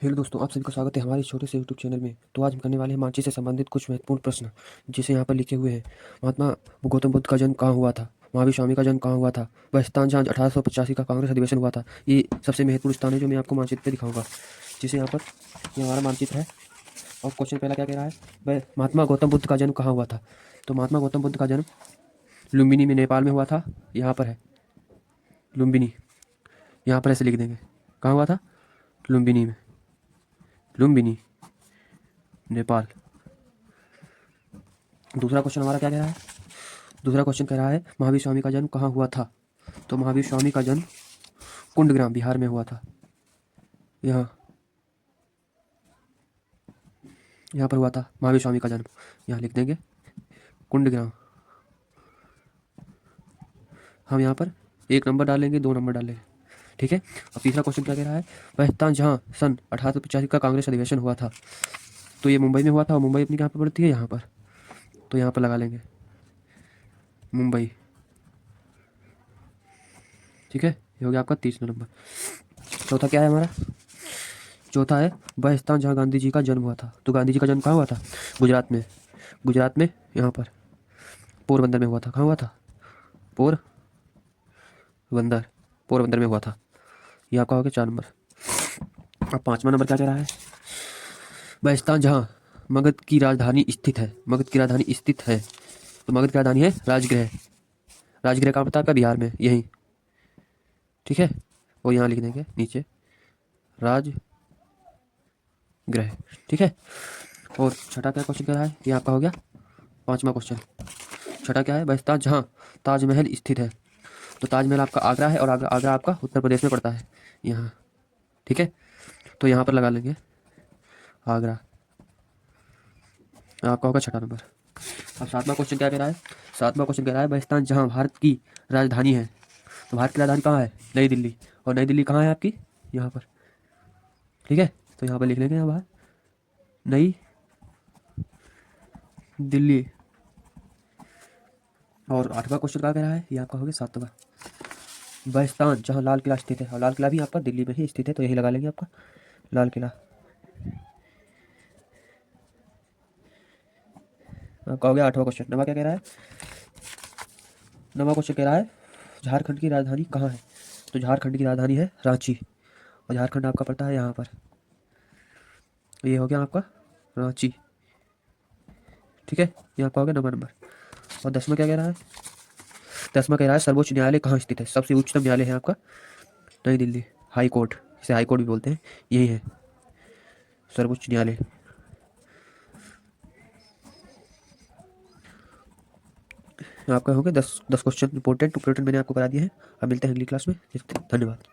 Hello दोस्तों, आप सभी का स्वागत है हमारे छोटे से यूट्यूब चैनल में। तो आज हम करने वाले हैं मांझी से संबंधित कुछ महत्वपूर्ण प्रश्न, जिसे यहाँ पर लिखे हुए हैं। महात्मा गौतम बुद्ध का जन्म कहाँ हुआ था? महावीर स्वामी का जन्म कहाँ हुआ था? वह स्थान जहाँ 1885 का कांग्रेस अधिवेशन हुआ था। ये सबसे महत्वपूर्ण स्थान है जो मैं आपको मानचित्र पे दिखाऊंगा। जिसे यहाँ पर ये हमारा मानचित्र है। और क्वेश्चन पहला क्या कह रहा है? वह महात्मा गौतम बुद्ध का जन्म कहाँ हुआ था? तो महात्मा गौतम बुद्ध का जन्म लुम्बिनी में, नेपाल में हुआ था। यहाँ पर है लुम्बिनी, यहाँ पर ऐसे लिख देंगे। कहाँ हुआ था? लुम्बिनी में, लुम्बिनी, नेपाल। दूसरा क्वेश्चन हमारा क्या कह रहा है? दूसरा क्वेश्चन कह रहा है महावीर स्वामी का जन्म कहाँ हुआ था? तो महावीर स्वामी का जन्म कुंडग्राम, बिहार में हुआ था। यहाँ यहाँ पर हुआ था महावीर स्वामी का जन्म। यहाँ लिख देंगे कुंडग्राम। हम यहाँ पर 1 नंबर डालेंगे, 2 नंबर डालेंगे, ठीक है। अब तीसरा क्वेश्चन क्या कह रहा है? वह स्थान जहाँ सन 1885 का कांग्रेस अधिवेशन हुआ था। तो ये मुंबई में हुआ था, और मुंबई अपनी कहाँ पर पड़ती है? यहाँ पर। तो यहाँ पर लगा लेंगे मुंबई, ठीक है। ये हो गया आपका तीसरा नंबर। चौथा क्या है हमारा? चौथा है वह स्थान जहाँ गांधी जी का जन्म हुआ था। तो गांधी जी का जन्म कहाँ हुआ था? गुजरात में। गुजरात में यहाँ पर पोरबंदर में हुआ था। कहाँ हुआ था? पोरबंदर, पोरबंदर में हुआ था। ये आपका हो गया 4 नंबर। अब 5वां नंबर क्या कह रहा है? वह स्थान जहाँ मगध की राजधानी स्थित है। मगध की राजधानी स्थित है। तो मगध की राजधानी है राजगृह। राजगृह कहाँ पड़ता है आपका? बिहार में, यहीं, ठीक है। और यहाँ लिख देंगे नीचे राजगृह, ठीक है। और छठा क्या क्वेश्चन कह रहा है? ये आपका हो गया 5वां क्वेश्चन। छठा क्या है? वह स्थान जहाँ ताजमहल स्थित है। तो ताजमहल आपका आगरा है, और आगरा आगरा आपका उत्तर प्रदेश में पड़ता है, यहाँ, ठीक है। तो यहाँ पर लगा लेंगे आगरा। आपका होगा 6ठा नंबर। अब 7वां क्वेश्चन क्या कह रहा है? 7वां क्वेश्चन कह रहा है वह स्थान जहाँ भारत की राजधानी है। तो भारत की राजधानी कहाँ है? नई दिल्ली। और नई दिल्ली कहाँ है आपकी? यहाँ पर, ठीक है। तो यहाँ पर लिख लेंगे, यहाँ बाहर नई दिल्ली। और 8वां क्वेश्चन क्या कह रहा है? ये आपका हो गया 7वां। वह स्थान जहाँ लाल किला स्थित है। और लाल किला भी आपका दिल्ली में ही स्थित है, तो यही लगा लेंगे आपका लाल किला। आपका हो गया 8वां क्वेश्चन। 9वां क्या कह रहा है? 9वां क्वेश्चन कह रहा है झारखंड की राजधानी कहाँ है? तो झारखंड की राजधानी है रांची। और झारखंड आपका पड़ता है यहाँ पर। तो ये हो गया आपका रांची, ठीक है। ये आपका हो गया 9वां नंबर। और 10वां क्या कह रहा है? 10वां कह रहा है सर्वोच्च न्यायालय कहाँ स्थित है? सबसे उच्चतम न्यायालय है आपका नई दिल्ली। हाई कोर्ट, इसे हाई कोर्ट भी बोलते हैं, यही है सर्वोच्च न्यायालय। आपका हो गया 10 क्वेश्चन इंपॉर्टेंट मैंने आपको करा दिए हैं। अब मिलते हैं अगली क्लास में। धन्यवाद।